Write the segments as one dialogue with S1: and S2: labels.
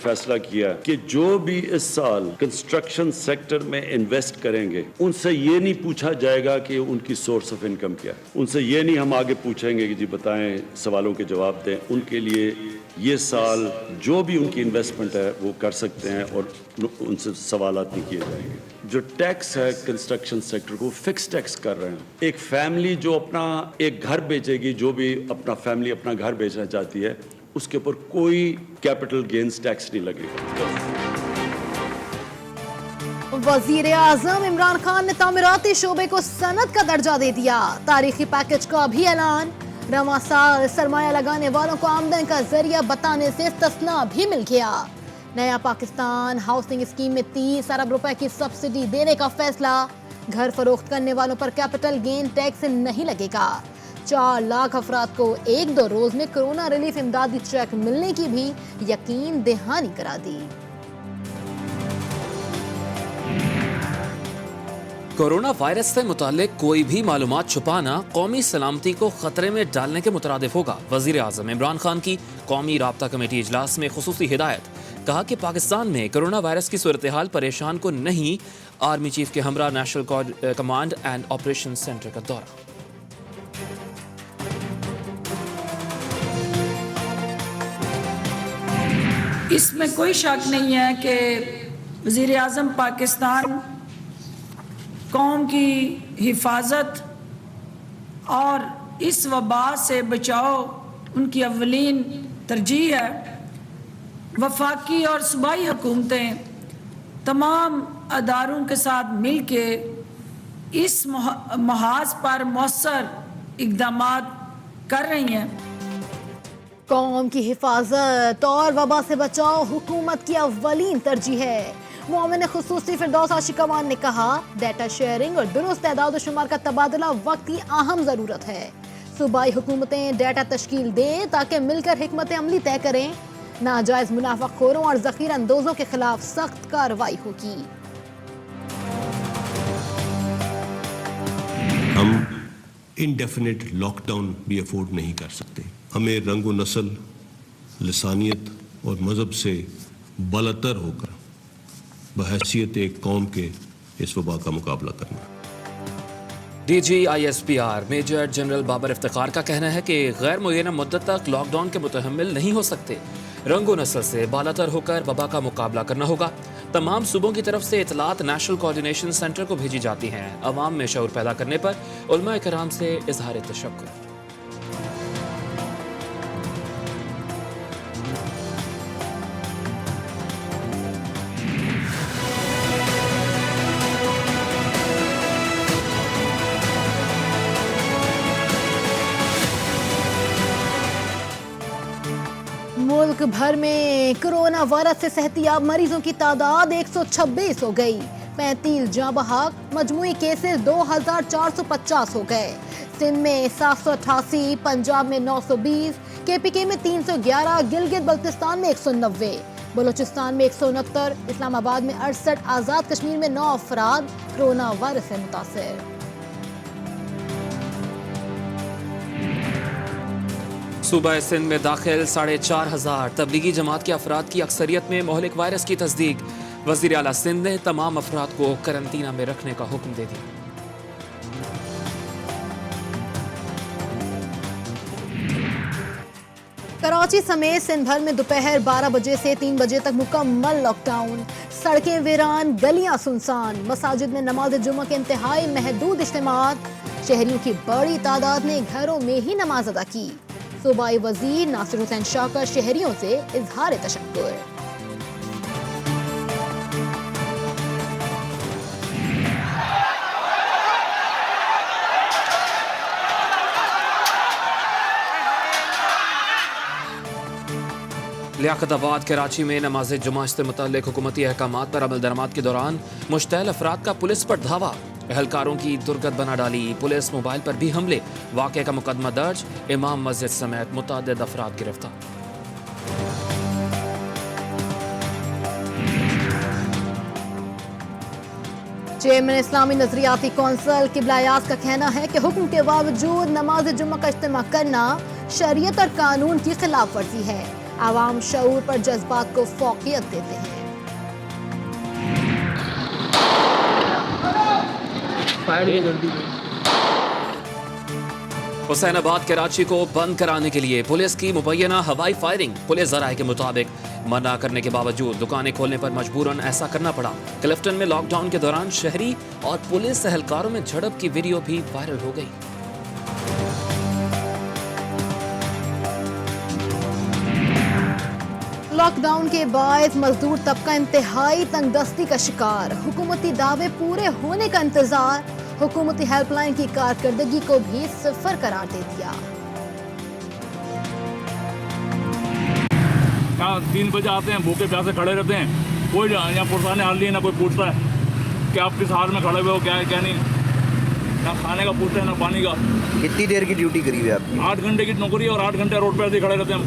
S1: फैसला किया कि जो भी इस साल कंस्ट्रक्शन सेक्टर में इन्वेस्ट करेंगे उनसे ये नहीं पूछा जाएगा कि उनकी सोर्स ऑफ इनकम क्या है, उनसे ये नहीं हम आगे पूछेंगे कि जी बताएं, सवालों के जवाब दें। उनके लिए ये साल जो भी उनकी इन्वेस्टमेंट है वो कर सकते हैं और उनसे सवालात नहीं किए जाएंगे। जो टैक्स है कंस्ट्रक्शन सेक्टर को फिक्स टैक्स कर रहे हैं। एक फैमिली जो अपना एक घर बेचेगी, जो भी अपना फैमिली अपना घर बेचना चाहती है, उसके ऊपर कोई कैपिटल गेन्स टैक्स नहीं लगेगा।
S2: वजीर आजम इमरान खान ने तामीराती शोबे को सनद का दर्जा दे दिया। तारीखी पैकेज का भी ऐलान। रवां साल सरमाया लगाने वालों को आमदन का जरिया बताने से इस्तिस्ना भी मिल गया। नया पाकिस्तान हाउसिंग स्कीम में 30 अरब रुपए की सब्सिडी देने का फैसला। घर फरोख्त करने वालों पर कैपिटल गेन टैक्स नहीं लगेगा। 4 लाख अफराद को 1-2 रोज में कोरोना रिलीफ इमदादी चेक मिलने की भी यकीन दहानी करा दी।
S3: कोरोना वायरस से मुतालिक कोई भी मालूमात छुपाना कौमी सलामती को खतरे में डालने के मुतरादिफ होगा। वजीर आजम इमरान खान की कौमी राब्ता कमेटी इजलास में खुसूसी हिदायत। कहा कि पाकिस्तान में कोरोना वायरस की सूरत हाल परेशान को नहीं। आर्मी चीफ के हमरा national command and operation centre का दौरा।
S4: इसमें कोई शक नहीं है कि वजीर आजम पाकिस्तान कौम की हिफाजत और इस वबा से बचाव उनकी अव्वलीन तरजीह है। वफाकी और सूबाई हुकूमतें तमाम अदारों के साथ मिल के इस महाज पर मौसर इक़दामात कर रही हैं।
S2: कौम की हिफाजत और वबा से बचाव हुकूमत की अव्वलीन तरजीह है। मुआविन खुसूसी फिरदौस आशिकवान ने कहा, डेटा शेयरिंग और दुरुस्त एदाद शुमार का तबादला वक्त की अहम ज़रूरत है। सूबाई हुकूमतें डेटा तश्कील दें ताकि मिलकर हिकमत अमली तय करें। नाजायज़ मुनाफाखोरों और ज़ख़ीरा अंदोज़ों के खिलाफ सख्त कार्रवाई होगी।
S5: हम इंडेफिनिट लॉकडाउन भी अफोर्ड नहीं कर सकते। हमें रंग नस्ल, लसानियत और मज़हब से बालातर होकर बहैसियत एक कौम के इस वबा का मुकाबला करना।
S3: DGISPR major general Babar Iftikhar का कहना है कि गैर मुय्यना मुद्दत तक लॉकडाउन के मुतहम्मिल नहीं हो सकते। रंगो नस्ल से बालातर होकर वबा का मुकाबला करना होगा। तमाम सूबों की तरफ से इतलात नेशनल कोऑर्डिनेशन सेंटर को भेजी जाती हैं। अवाम में शऊर पैदा करने पर उलमा इकराम से इजहार तशक्कुर।
S2: मुल्क भर में कोरोना वायरस से सेहतियाब मरीजों की तादाद 126 हो गई। 35 जाँ बहक, मजमूई केसेस 2450 हो गए। सिंध में 788, पंजाब में 920, KPK में 311, गिलगित बल्तिस्तान में 190, बलोचिस्तान में 169, इस्लामाबाद में 68, आज़ाद कश्मीर में 9 अफराद कोरोना वायरस से मुतासिर।
S3: सूबा सिंध में दाखिल 4500 तबलीगी जमात के अफराद की अक्सरियत में मोहलिक वायरस की तस्दीक। वज़ीर आला सिंध ने तमाम अफराद को करंतना में रखने का हुक्म दे दिया।
S2: कराची समेत सिंध भर में दोपहर 12 बजे से 3 बजे तक मुकम्मल लॉकडाउन। सड़कें वीरान, गलियां सुनसान। मसाजिद में नमाज जुम्मा के इंतहाई महदूद इज्तिमात। शहरियों की बड़ी तादाद ने घरों में ही नमाज अदा की। सूबाई वजीर नासिर हुसैन शाह का शहरियों से इजहार तशक्कुर।
S3: लियाकताबाद कराची में नमाज जुमा से मुतल्लिक हुकूमती अहकामात पर अमल दरामद के दौरान मुश्तैल अफराद का पुलिस पर धावा। एहलकारों की दुर्गत बना डाली। पुलिस मोबाइल पर भी हमले। वाक़े का मुकदमा दर्ज। इमाम मस्जिद समेत मुतअद्दिद अफराद गिरफ्तार।
S2: चेयरमैन इस्लामी नजरियाती कौंसिल किबला यास का कहना है कि हुक्म के बावजूद नमाज जुम्मा का इज्तिमा करना शरीयत और कानून की खिलाफ वर्जी है। عوام شعور پر جذبات کو فوقیت دیتے ہیں۔
S3: حسین آباد کراچی کو بند کرانے کے لیے پولیس کی مبینہ ہوائی فائرنگ، پولیس ذرائع کے مطابق منع کرنے کے باوجود دکانیں کھولنے پر مجبوراً ایسا کرنا پڑا۔ کلفٹن میں لاک ڈاؤن کے دوران شہری اور پولیس اہلکاروں میں جھڑپ کی ویڈیو بھی وائرل ہو گئی۔
S2: لاک ڈاؤن کے باعث مزدور طبقہ انتہائی تنگ دستی کا شکار، حکومتی دعوے پورے ہونے کا انتظار، حکومتی ہیلپ لائن کی کارکردگی کو بھی صفر قرار دے دیا۔
S6: یہاں 3 بجے آتے ہیں، بھوکے پیاسے کھڑے رہتے ہیں، کوئی یہاں پرسانے حال نہیں ہے، نہ کوئی پوچھتا ہے کہ آپ کس حال میں کھڑے ہوئے ہو، کیا ہے کیا نہیں، نہ کھانے کا پوچھتے ہیں نہ پانی کا۔
S7: کتنی دیر کی ڈیوٹی کری ہوئی ہے آپ کی؟
S6: 8 گھنٹے کی نوکری ہے اور 8 گھنٹے روڈ پہ ایسے ہی کھڑے رہتے ہیں ہم۔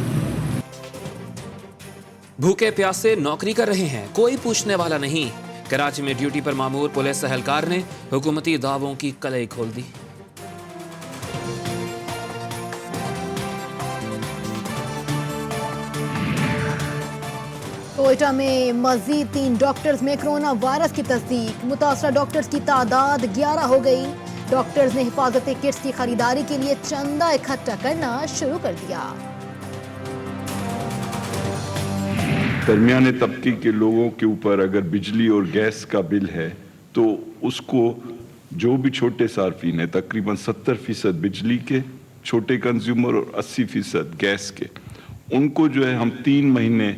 S3: بھوکے پیاسے نوکری کر رہے ہیں، کوئی پوچھنے والا نہیں۔ کراچی میں ڈیوٹی پر مامور پولیس اہلکار نے حکومتی دعووں کی کلئی کھول دی۔
S2: کوئٹہ میں مزید 3 ڈاکٹرز میں کرونا وائرس کی تصدیق، متاثرہ ڈاکٹرز کی تعداد 11 ہو گئی۔ ڈاکٹرز نے حفاظتی کٹس کی خریداری کے لیے چندہ اکٹھا کرنا شروع کر دیا۔
S8: درمیانے طبقے کے لوگوں کے اوپر اگر بجلی اور گیس کا بل ہے تو اس کو جو بھی چھوٹے صارفین ہیں، تقریباً 70% بجلی کے چھوٹے کنزیومر اور 80% گیس کے، ان کو جو ہے ہم 3 مہینے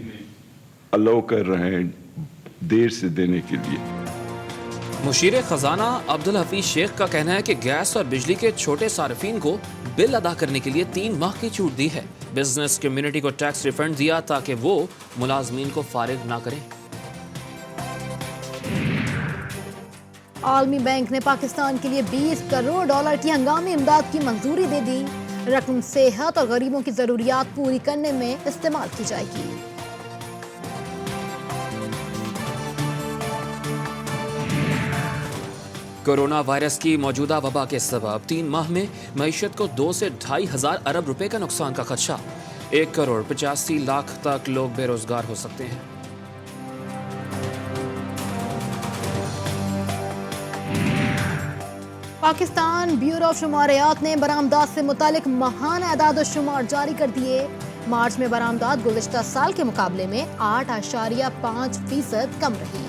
S8: الاؤ کر رہے ہیں دیر سے دینے کے لیے۔
S3: مشیر خزانہ عبدالحفیظ شیخ کا کہنا ہے کہ گیس اور بجلی کے چھوٹے صارفین کو بل ادا کرنے کے لیے 3 ماہ کی چھوٹ دی ہے۔ بزنس کمیونٹی کو ٹیکس ریفنڈ دیا تاکہ وہ ملازمین کو فارغ نہ کریں۔
S2: عالمی بینک نے پاکستان کے لیے $20 کروڑ کی ہنگامی امداد کی منظوری دے دی۔ رقم صحت اور غریبوں کی ضروریات پوری کرنے میں استعمال کی جائے گی۔
S3: کورونا وائرس کی موجودہ وبا کے سبب 3 ماہ میں معیشت کو 2 سے 2.5 ہزار ارب روپے کا نقصان کا خدشہ، 1 کروڑ 85 لاکھ تک لوگ بے روزگار ہو سکتے ہیں۔
S2: پاکستان بیورو آف شماریات نے برآمدات سے متعلق ماہانہ اعداد و شمار جاری کر دیے۔ مارچ میں برآمدات گزشتہ سال کے مقابلے میں 8.5% کم رہی۔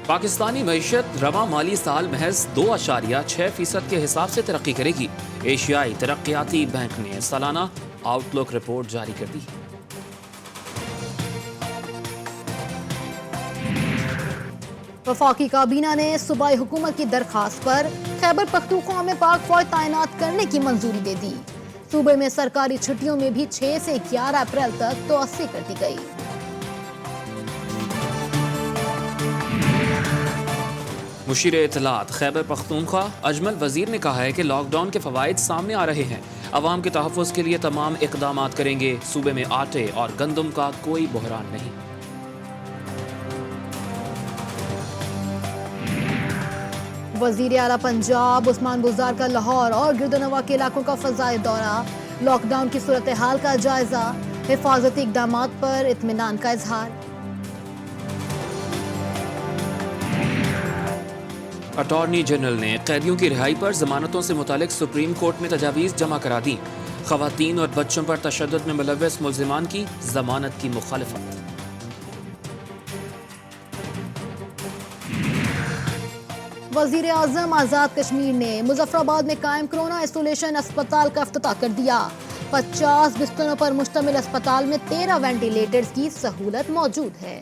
S3: پاکستانی معیشت رواں مالی سال محض 2.6% کے حساب سے ترقی کرے گی۔ ایشیائی ترقیاتی بینک نے سالانہ آؤٹ لک رپورٹ جاری کر دی۔
S2: وفاقی کابینہ نے صوبائی حکومت کی درخواست پر خیبر پختونخوا میں پاک فوج تعینات کرنے کی منظوری دے دی۔ صوبے میں سرکاری چھٹیوں میں بھی 6 سے 11 اپریل تک توسیع کر دی گئی۔
S3: مشیر اطلاعات خیبر پختونخوا اجمل وزیر نے کہا ہے کہ لاک ڈاؤن کے فوائد سامنے آ رہے ہیں، عوام کے تحفظ کے لیے تمام اقدامات کریں گے۔ صوبے میں آٹے اور گندم کا کوئی بحران نہیں۔
S2: وزیر اعلیٰ پنجاب عثمان بزدار کا لاہور اور گردنواں کے علاقوں کا فضائی دورہ، لاک ڈاؤن کی صورتحال کا جائزہ، حفاظتی اقدامات پر اطمینان کا اظہار۔
S3: اٹارنی جنرل نے قیدیوں کی رہائی پر ضمانتوں سے متعلق سپریم کورٹ میں تجاویز جمع کرا دی۔ خواتین اور بچوں پر تشدد میں ملوث ملزمان کی ضمانت کی مخالفت۔
S2: وزیر اعظم آزاد کشمیر نے مظفر آباد میں قائم کرونا آئسولیشن اسپتال کا افتتاح کر دیا۔ 50 بستروں پر مشتمل اسپتال میں 13 وینٹیلیٹرز کی سہولت موجود ہے۔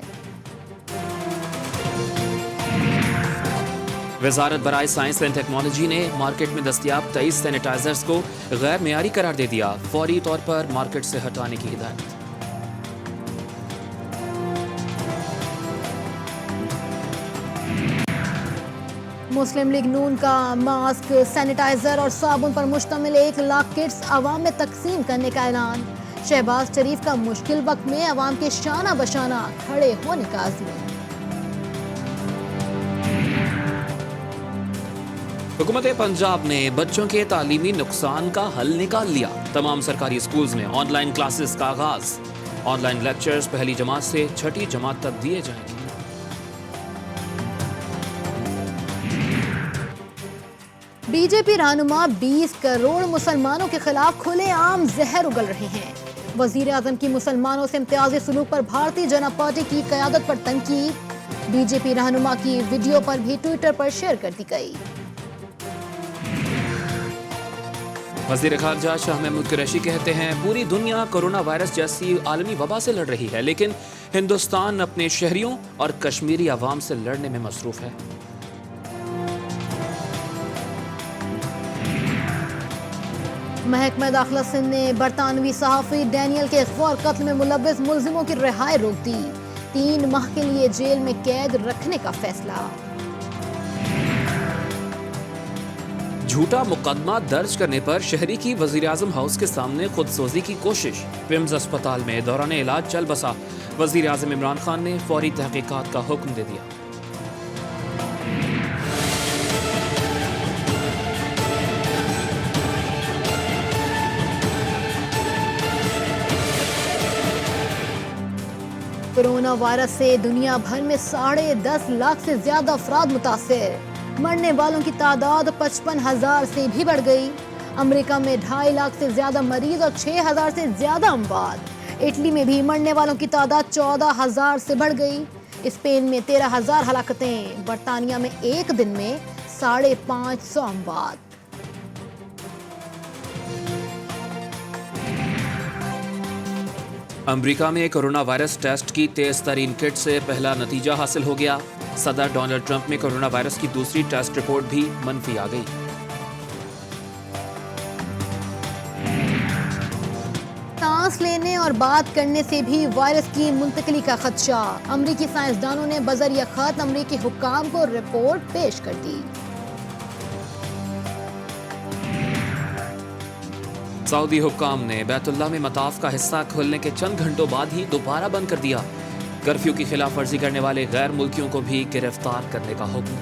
S3: وزارت برائے سائنس اینڈ ٹیکنالوجی نے مارکیٹ میں دستیاب 23 سینیٹائزرز کو غیر معیاری قرار دے دیا، فوری طور پر مارکیٹ سے ہٹانے کی ہدایت۔
S2: مسلم لیگ نون کا ماسک، سینیٹائزر اور صابن پر مشتمل 1 لاکھ کٹس عوام میں تقسیم کرنے کا اعلان۔ شہباز شریف کا مشکل وقت میں عوام کے شانہ بشانہ کھڑے ہونے کا عزم۔
S3: हुकूमत पंजाब ने बच्चों के तालीमी नुकसान का हल निकाल लिया। तमाम सरकारी स्कूल्स में ऑनलाइन क्लासेस का आगाज। ऑनलाइन लेक्चर्स पहली जमात से छठी जमात तक दिए जाएंगे।
S2: बीजेपी रहनुमा 20 करोड़ मुसलमानों के खिलाफ खुलेआम जहर उगल रहे हैं। वजीर आजम की मुसलमानों से इम्तियाजी सलूक पर भारतीय जनता पार्टी की क़यादत पर तनकीद। बीजेपी रहनुमा की वीडियो पर भी ट्विटर पर शेयर कर दी गई।
S3: वज़ीर ख़ारजा शाह महमूद कुरैशी कहते हैं पूरी दुनिया कोरोना वायरस जैसी आलमी वबा से लड़ रही है, लेकिन हिंदुस्तान अपने शहरियों और कश्मीरी अवाम से लड़ने में मसरूफ है।
S2: महकमा दाखिला सिंध ने बरतानवी सहाफ़ी डैनियल के अगवा और कत्ल में मुलव्वस मुल्जिमों की रिहाई रोक दी। 3 माह के लिए जेल में कैद रखने का फैसला।
S3: झूठा मुकदमा दर्ज करने पर शहरी की वज़ीर आज़म हाउस के सामने खुदसोजी की कोशिश। पिम्स अस्पताल में दौरान इलाज चल बसा। वज़ीर आज़म इमरान खान ने फौरी तहकीकात का हुक्म दे दिया।
S2: कोरोना वायरस से दुनिया भर में 10.5 लाख से ज्यादा अफराद मुतासिर। मरने वालों की तादाद 55,000 से भी बढ़ गई। अमेरिका में 2.5 लाख से ज्यादा मरीज और 6,000 से ज्यादा अमवात। इटली में भी मरने वालों की तादाद 14,000 से बढ़ गई। स्पेन में 13,000 हलाकतें। बरतानिया में एक दिन में 550 अमवात।
S3: अमेरिका में कोरोना वायरस टेस्ट की तेज तरीन किट से पहला नतीजा हासिल हो गया। सदर डोनाल्ड ट्रंप में कोरोना वायरस की दूसरी टेस्ट रिपोर्ट भी मनफी आ गई।
S2: सांस लेने और बात करने से भी वायरस की मुंतकिली का खदशा। अमरीकी साइंसदानों ने बजरिया खत अमरीकी हुक्काम को रिपोर्ट पेश कर दी।
S3: सऊदी हुक्काम ने बैतुल्लाह में मताफ का हिस्सा खुलने के चंद घंटों बाद ही दोबारा बंद कर दिया। कर्फ्यू की खिलाफ वर्जी करने वाले गैर मुल्कियों को भी गिरफ्तार करने का हुक्म।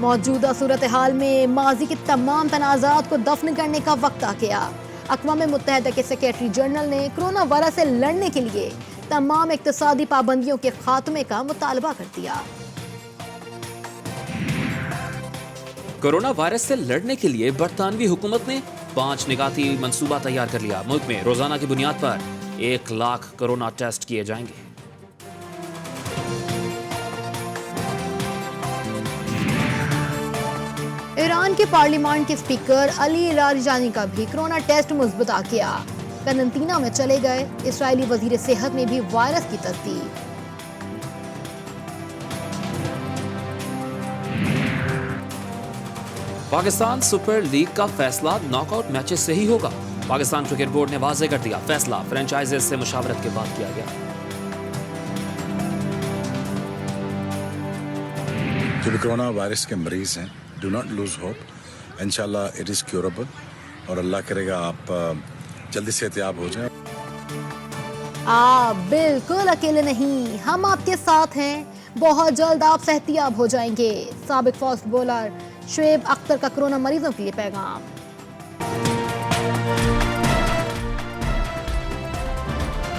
S2: मौजूदा सूरत हाल में माजी के तमाम तनाज़ात को दफन करने का वक्त आ गया। अक़वाम मुत्तहिदा के सेक्रेटरी जनरल ने कोरोना वायरस से लड़ने के लिए तमाम इक़्तिसादी पाबंदियों के खात्मे का मुतालबा कर दिया।
S3: कोरोना वायरस से लड़ने के लिए बरतानवी हुकूमत ने 5 निगाती मंसूबा तैयार कर लिया। मुल्क में रोजाना की बुनियाद पर 1 लाख कोरोना टेस्ट किए जाएंगे।
S2: ईरान के पार्लियामेंट के स्पीकर अली लारिजानी का भी कोरोना टेस्ट मुस्बत आ गया। करंटीना में चले गए। इस्राएली वजीर सेहत ने भी वायरस की तस्दीक।
S3: पाकिस्तान सुपर लीग का फैसला नॉकआउट मैचेस से ही होगा। पाकिस्तान क्रिकेट बोर्ड ने वाज़ेह कर दिया, फैसला फ्रेंचाइजीज से मुशावरत के बाद किया गया।
S9: जो भी कोरोना वायरस के मरीज हैं, डू नॉट लूज होप। इंशाल्लाह इट इज़ क्यूरेबल और अल्लाह करेगा आप जल्दी सेहतयाब हो जाएं।
S2: आप बिल्कुल अकेले नहीं, हम आपके साथ हैं। बहुत जल्द आप सेहतयाब हो जाएंगे। साबिक फास्ट बॉलर शुएब अख्तर का कोरोना मरीजों के लिए पैगाम।